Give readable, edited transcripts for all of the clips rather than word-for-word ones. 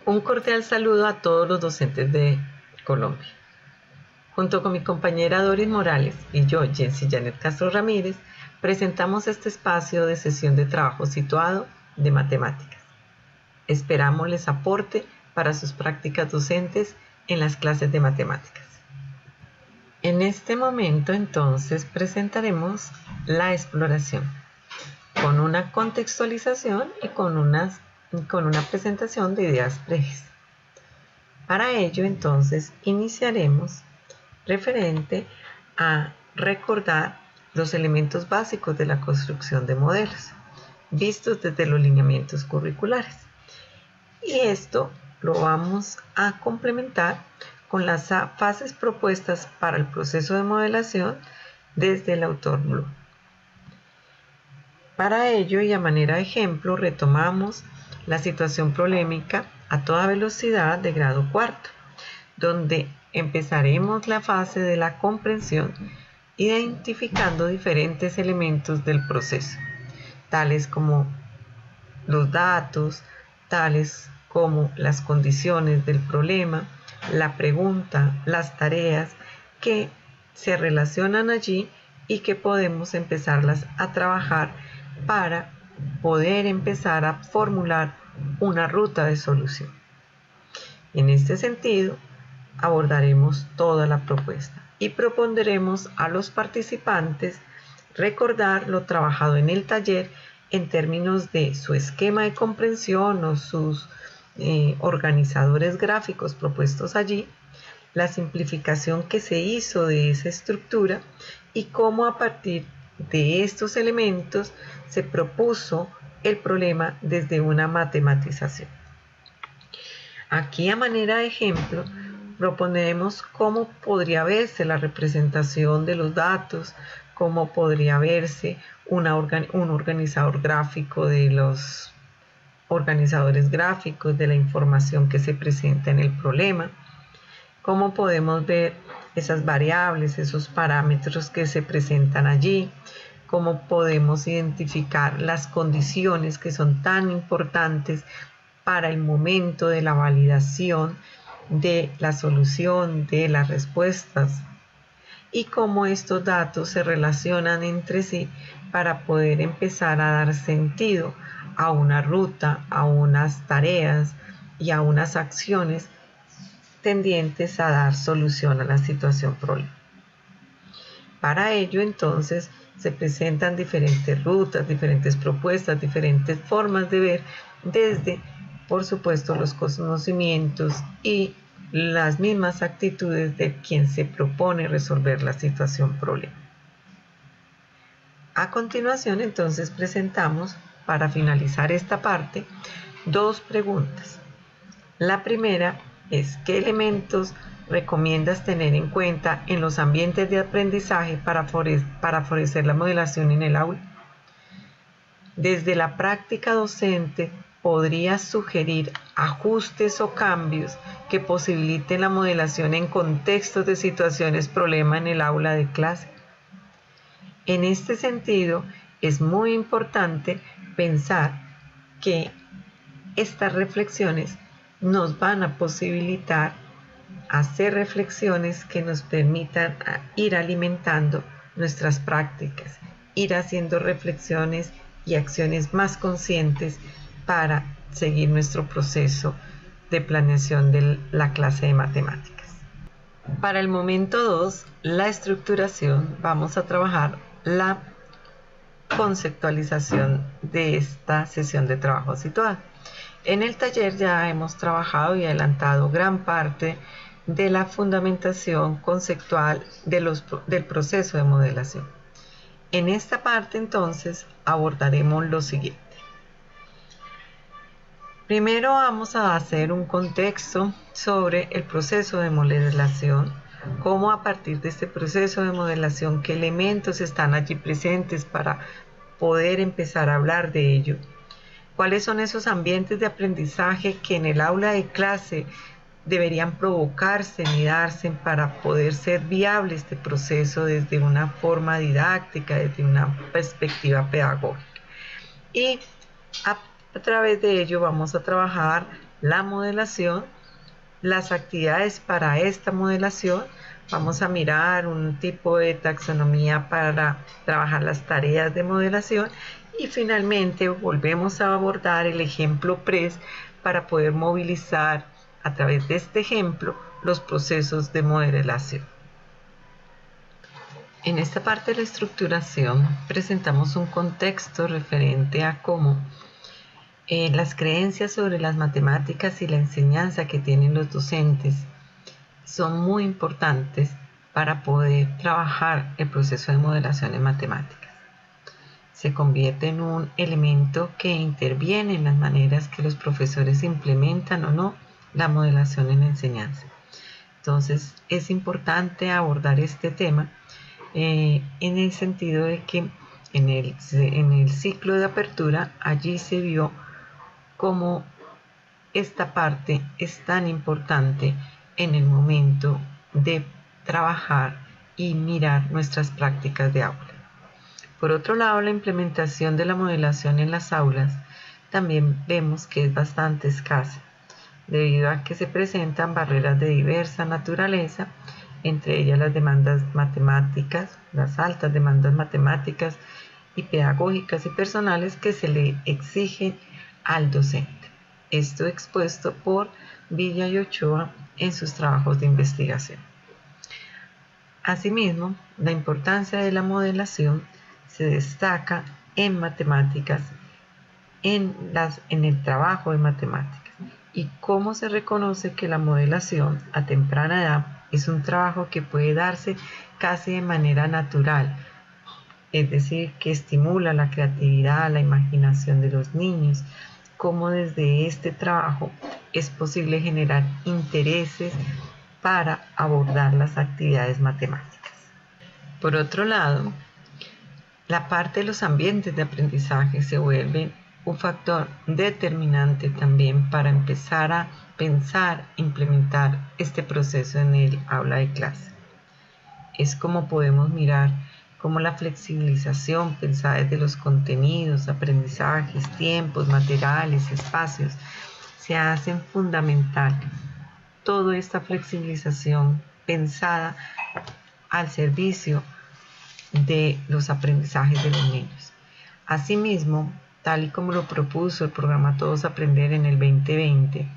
Un cordial saludo a todos los docentes de Colombia. Junto con mi compañera Doris Morales y yo, Jensi Janet Castro Ramírez, presentamos este espacio de sesión de trabajo situado de matemáticas. Esperamos les aporte para sus prácticas docentes en las clases de matemáticas. En este momento entonces presentaremos la exploración con una contextualización y con una presentación de ideas previas. Para ello entonces iniciaremos referente a recordar los elementos básicos de la construcción de modelos, vistos desde los lineamientos curriculares. Y esto lo vamos a complementar con las fases propuestas para el proceso de modelación desde el autor Bloom. Para ello y a manera de ejemplo retomamos la situación problemática a toda velocidad de grado cuarto, donde empezaremos la fase de la comprensión identificando diferentes elementos del proceso, tales como los datos, tales como las condiciones del problema, la pregunta, las tareas que se relacionan allí y que podemos empezarlas a trabajar para poder empezar a formular una ruta de solución. En este sentido, abordaremos toda la propuesta y propondremos a los participantes recordar lo trabajado en el taller en términos de su esquema de comprensión o sus organizadores gráficos propuestos allí, la simplificación que se hizo de esa estructura y cómo a partir de estos elementos se propuso el problema desde una matematización. Aquí a manera de ejemplo proponemos cómo podría verse la representación de los datos, cómo podría verse un organizador gráfico de los organizadores gráficos de la información que se presenta en el problema, cómo podemos ver esas variables, esos parámetros que se presentan allí, cómo podemos identificar las condiciones que son tan importantes para el momento de la validación de la solución de las respuestas y cómo estos datos se relacionan entre sí para poder empezar a dar sentido a una ruta, a unas tareas y a unas acciones tendientes a dar solución a la situación problema. Para ello entonces se presentan diferentes rutas, diferentes propuestas, diferentes formas de ver desde, por supuesto, los conocimientos y las mismas actitudes de quien se propone resolver la situación problema. A continuación entonces presentamos, para finalizar esta parte, dos preguntas. La primera es: ¿qué elementos recomiendas tener en cuenta en los ambientes de aprendizaje para favorecer la modelación en el aula? Desde la práctica docente, ¿podrías sugerir ajustes o cambios que posibiliten la modelación en contextos de situaciones problema en el aula de clase? En este sentido, es muy importante pensar que estas reflexiones nos van a posibilitar hacer reflexiones que nos permitan ir alimentando nuestras prácticas, ir haciendo reflexiones y acciones más conscientes para seguir nuestro proceso de planeación de la clase de matemáticas. Para el momento 2, la estructuración, vamos a trabajar la conceptualización de esta sesión de trabajo situada. En el taller ya hemos trabajado y adelantado gran parte de la fundamentación conceptual del proceso de modelación. En esta parte entonces abordaremos lo siguiente. Primero vamos a hacer un contexto sobre el proceso de modelación, cómo a partir de este proceso de modelación, qué elementos están allí presentes para poder empezar a hablar de ello. ¿Cuáles son esos ambientes de aprendizaje que en el aula de clase deberían provocarse y darse para poder ser viable este proceso desde una forma didáctica, desde una perspectiva pedagógica? Y a través de ello vamos a trabajar la modelación, las actividades para esta modelación. Vamos a mirar un tipo de taxonomía para trabajar las tareas de modelación y finalmente volvemos a abordar el ejemplo PRES para poder movilizar a través de este ejemplo los procesos de modelación. En esta parte de la estructuración presentamos un contexto referente a cómo las creencias sobre las matemáticas y la enseñanza que tienen los docentes son muy importantes para poder trabajar el proceso de modelación en matemáticas. Se convierte en un elemento que interviene en las maneras que los profesores implementan o no la modelación en la enseñanza. Entonces es importante abordar este tema en el sentido de que en el ciclo de apertura allí se vio cómo esta parte es tan importante en el momento de trabajar y mirar nuestras prácticas de aula. Por otro lado, la implementación de la modelación en las aulas también vemos que es bastante escasa, debido a que se presentan barreras de diversa naturaleza, entre ellas las demandas matemáticas, las altas demandas matemáticas y pedagógicas y personales que se le exigen al docente. Esto expuesto por Villa y Ochoa en sus trabajos de investigación. Asimismo, la importancia de la modelación se destaca en matemáticas, en el trabajo de matemáticas, y cómo se reconoce que la modelación a temprana edad es un trabajo que puede darse casi de manera natural, es decir, que estimula la creatividad, la imaginación de los niños, cómo desde este trabajo es posible generar intereses para abordar las actividades matemáticas. Por otro lado, la parte de los ambientes de aprendizaje se vuelve un factor determinante también para empezar a pensar, implementar este proceso en el aula de clase. Es como podemos mirar cómo la flexibilización pensada desde los contenidos, aprendizajes, tiempos, materiales, espacios, se hacen fundamental. Toda esta flexibilización pensada al servicio de los aprendizajes de los niños. Asimismo, tal y como lo propuso el programa Todos Aprender en el 2020,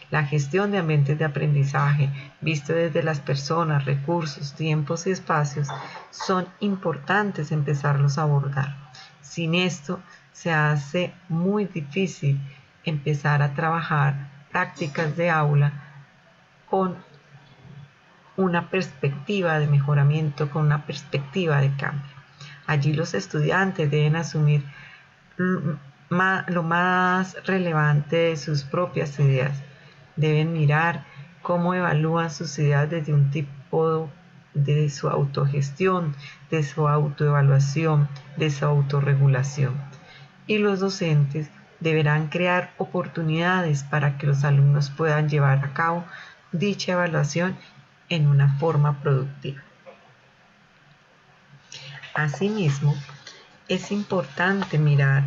la gestión de ambientes de aprendizaje, visto desde las personas, recursos, tiempos y espacios, son importantes empezarlos a abordar. Sin esto, se hace muy difícil empezar a trabajar prácticas de aula con una perspectiva de mejoramiento, con una perspectiva de cambio. Allí los estudiantes deben asumir lo más relevante de sus propias ideas. Deben mirar cómo evalúan sus ideas desde un tipo de su autogestión, de su autoevaluación, de su autorregulación. Y los docentes deberán crear oportunidades para que los alumnos puedan llevar a cabo dicha evaluación en una forma productiva. Asimismo, es importante mirar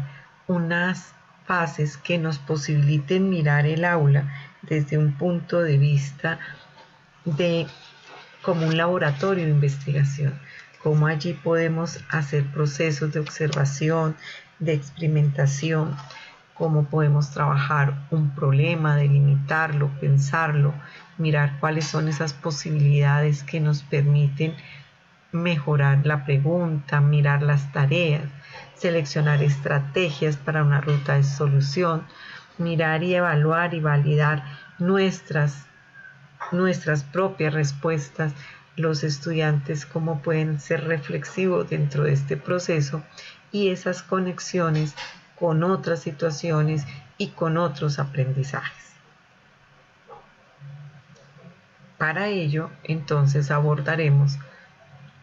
unas fases que nos posibiliten mirar el aula desde un punto de vista como un laboratorio de investigación, cómo allí podemos hacer procesos de observación, de experimentación, cómo podemos trabajar un problema, delimitarlo, pensarlo, mirar cuáles son esas posibilidades que nos permiten mejorar la pregunta, mirar las tareas, seleccionar estrategias para una ruta de solución, mirar y evaluar y validar nuestras propias respuestas, los estudiantes cómo pueden ser reflexivos dentro de este proceso y esas conexiones con otras situaciones y con otros aprendizajes. Para ello, entonces abordaremos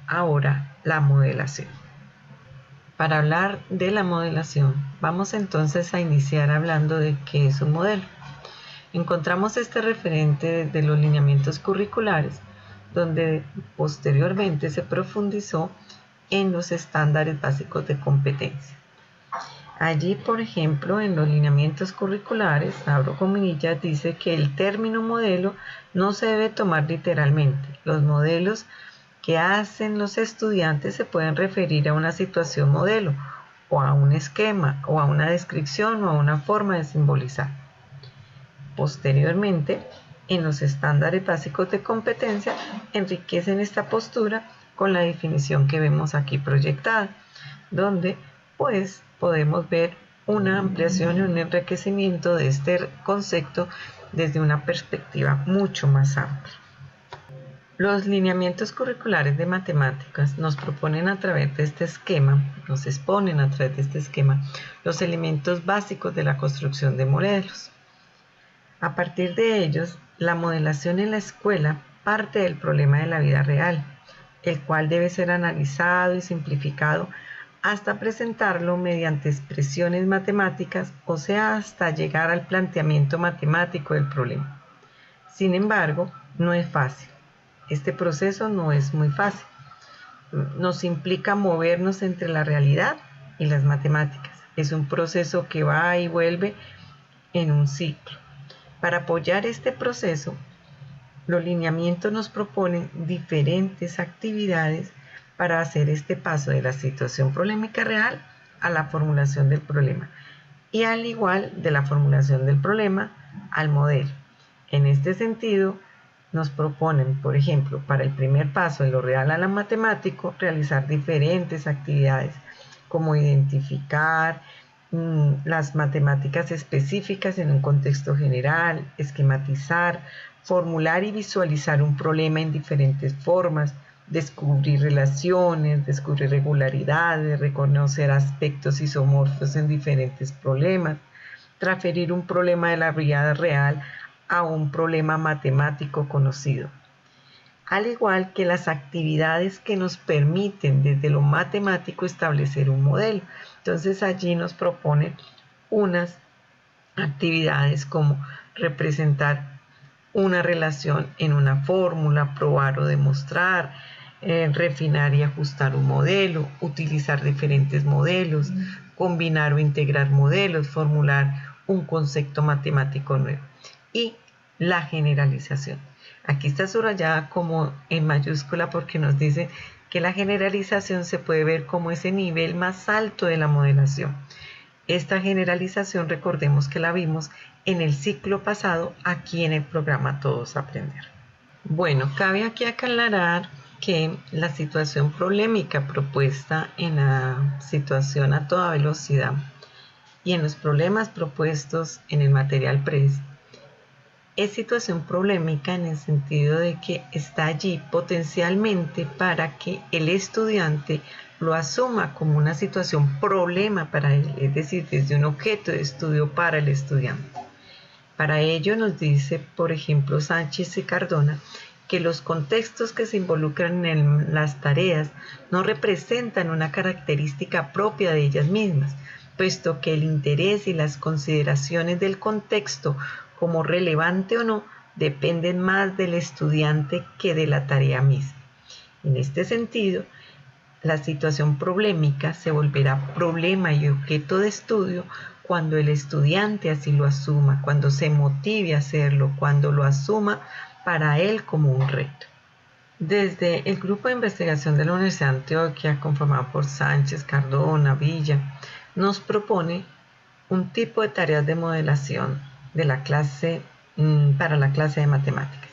ahora la modelación. Para hablar de la modelación, vamos entonces a iniciar hablando de qué es un modelo. Encontramos este referente de los lineamientos curriculares, donde posteriormente se profundizó en los estándares básicos de competencia. Allí, por ejemplo, en los lineamientos curriculares, abro comillas, dice que el término modelo no se debe tomar literalmente. Los modelos que hacen los estudiantes se pueden referir a una situación modelo, o a un esquema, o a una descripción, o a una forma de simbolizar. Posteriormente, en los estándares básicos de competencia, enriquecen esta postura con la definición que vemos aquí proyectada, donde pues podemos ver una ampliación y un enriquecimiento de este concepto desde una perspectiva mucho más amplia. Los lineamientos curriculares de matemáticas nos proponen a través de este esquema, nos exponen a través de este esquema los elementos básicos de la construcción de modelos. A partir de ellos, la modelación en la escuela parte del problema de la vida real, el cual debe ser analizado y simplificado hasta presentarlo mediante expresiones matemáticas, o sea, hasta llegar al planteamiento matemático del problema. Sin embargo, no es fácil. Este proceso no es muy fácil. Nos implica movernos entre la realidad y las matemáticas. Es un proceso que va y vuelve en un ciclo. Para apoyar este proceso, los lineamientos nos proponen diferentes actividades para hacer este paso de la situación problemática real a la formulación del problema, y al igual de la formulación del problema al modelo. En este sentido, nos proponen, por ejemplo, para el primer paso de lo real a lo matemático, realizar diferentes actividades como identificar las matemáticas específicas en un contexto general, esquematizar, formular y visualizar un problema en diferentes formas, descubrir relaciones, descubrir regularidades, reconocer aspectos isomorfos en diferentes problemas, transferir un problema de la vida real a un problema matemático conocido. Al igual que las actividades que nos permiten desde lo matemático establecer un modelo. Entonces allí nos proponen unas actividades como representar una relación en una fórmula, probar o demostrar, refinar y ajustar un modelo, utilizar diferentes modelos, combinar o integrar modelos, formular un concepto matemático nuevo y la generalización. Aquí está subrayada como en mayúscula porque nos dice que la generalización se puede ver como ese nivel más alto de la modelación. Esta generalización, recordemos que la vimos en el ciclo pasado aquí en el programa Todos Aprender. Bueno, cabe aquí aclarar que la situación problemática propuesta en la situación a toda velocidad y en los problemas propuestos en el material PRES es situación problemática en el sentido de que está allí potencialmente para que el estudiante lo asuma como una situación problema para él, es decir, desde un objeto de estudio para el estudiante. Para ello nos dice, por ejemplo, Sánchez y Cardona, que los contextos que se involucran en las tareas no representan una característica propia de ellas mismas, puesto que el interés y las consideraciones del contexto como relevante o no, dependen más del estudiante que de la tarea misma. En este sentido, la situación problemática se volverá problema y objeto de estudio cuando el estudiante así lo asuma, cuando se motive a hacerlo, cuando lo asuma para él como un reto. Desde el grupo de investigación de la Universidad de Antioquia, conformado por Sánchez, Cardona, Villa, nos propone un tipo de tareas de modelación de la clase para la clase de matemáticas.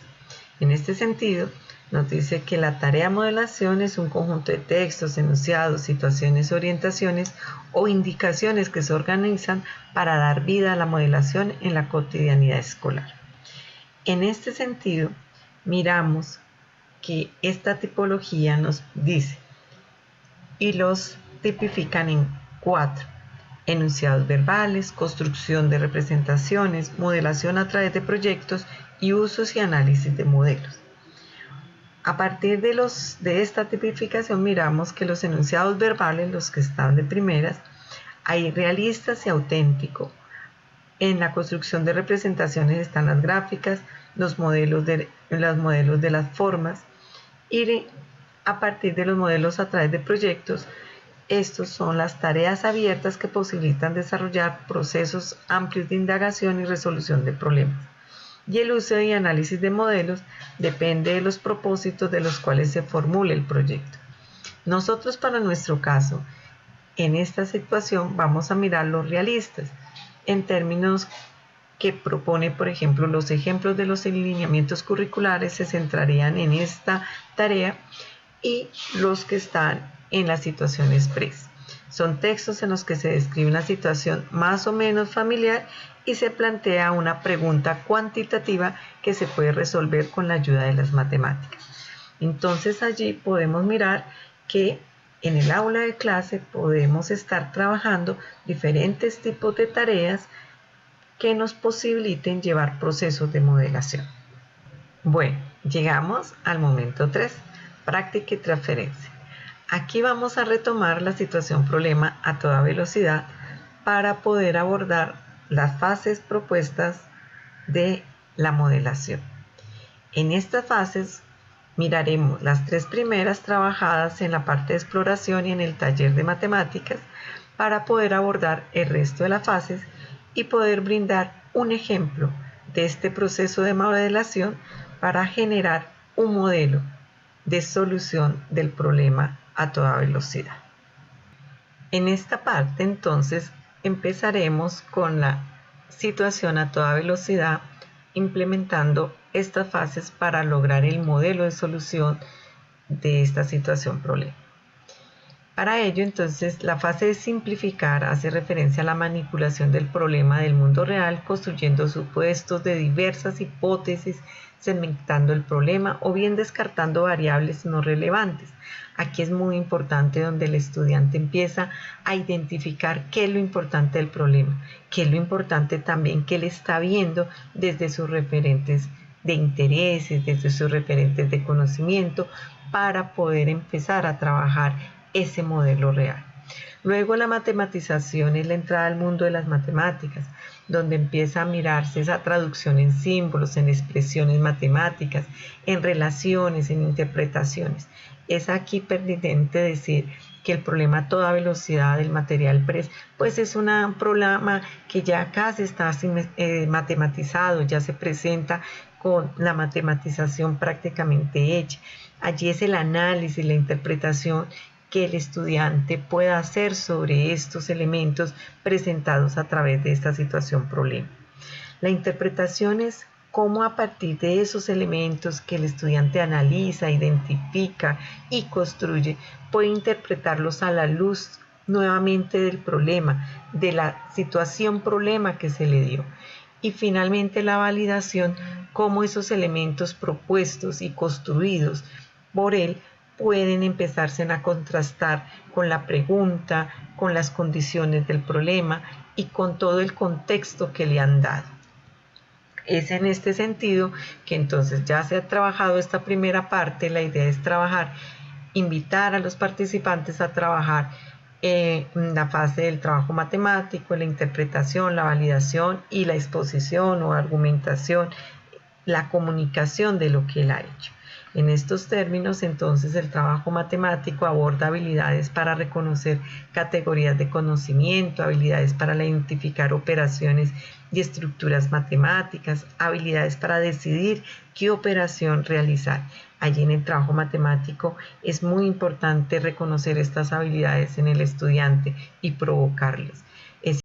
En este sentido, nos dice que la tarea de modelación es un conjunto de textos, enunciados, situaciones, orientaciones o indicaciones que se organizan para dar vida a la modelación en la cotidianidad escolar. En este sentido, miramos que esta tipología nos dice y los tipifican en 4. Enunciados verbales, construcción de representaciones, modelación a través de proyectos y usos y análisis de modelos. A partir de esta tipificación miramos que los enunciados verbales, los que están de primeras, hay realistas y auténticos. En la construcción de representaciones están las gráficas, los modelos de las formas, y a partir de los modelos a través de proyectos Estos son las tareas abiertas que posibilitan desarrollar procesos amplios de indagación y resolución de problemas. Y el uso y análisis de modelos depende de los propósitos de los cuales se formule el proyecto. Nosotros, para nuestro caso, en esta situación vamos a mirar los realistas en términos que propone, por ejemplo, los ejemplos de los lineamientos curriculares se centrarían en esta tarea, y los que están en la situación express. Son textos en los que se describe una situación más o menos familiar y se plantea una pregunta cuantitativa que se puede resolver con la ayuda de las matemáticas. Entonces allí podemos mirar que en el aula de clase podemos estar trabajando diferentes tipos de tareas que nos posibiliten llevar procesos de modelación. Bueno, llegamos al momento 3, práctica y transferencia. Aquí vamos a retomar la situación problema a toda velocidad para poder abordar las fases propuestas de la modelación. En estas fases miraremos las 3 primeras trabajadas en la parte de exploración y en el taller de matemáticas para poder abordar el resto de las fases y poder brindar un ejemplo de este proceso de modelación para generar un modelo de solución del problema a toda velocidad. En esta parte entonces empezaremos con la situación a toda velocidad, implementando estas fases para lograr el modelo de solución de esta situación problema. Para ello, entonces, la fase de simplificar hace referencia a la manipulación del problema del mundo real, construyendo supuestos de diversas hipótesis, segmentando el problema o bien descartando variables no relevantes. Aquí es muy importante donde el estudiante empieza a identificar qué es lo importante del problema, qué es lo importante también que él está viendo desde sus referentes de intereses, desde sus referentes de conocimiento, para poder empezar a trabajar ese modelo real. Luego la matematización es la entrada al mundo de las matemáticas, donde empieza a mirarse esa traducción en símbolos, en expresiones matemáticas, en relaciones, en interpretaciones. Es aquí pertinente decir que el problema a toda velocidad del material PRES, pues es un problema que ya casi está matematizado, ya se presenta con la matematización prácticamente hecha. Allí es el análisis, la interpretación que el estudiante pueda hacer sobre estos elementos presentados a través de esta situación problema. La interpretación es cómo a partir de esos elementos que el estudiante analiza, identifica y construye, puede interpretarlos a la luz nuevamente del problema, de la situación problema que se le dio. Y finalmente la validación, cómo esos elementos propuestos y construidos por él pueden empezarse a contrastar con la pregunta, con las condiciones del problema y con todo el contexto que le han dado. Es en este sentido que entonces ya se ha trabajado esta primera parte. La idea es invitar a los participantes a trabajar en la fase del trabajo matemático, la interpretación, la validación y la exposición o argumentación, la comunicación de lo que él ha hecho. En estos términos, entonces, el trabajo matemático aborda habilidades para reconocer categorías de conocimiento, habilidades para identificar operaciones y estructuras matemáticas, habilidades para decidir qué operación realizar. Allí en el trabajo matemático es muy importante reconocer estas habilidades en el estudiante y provocarlas.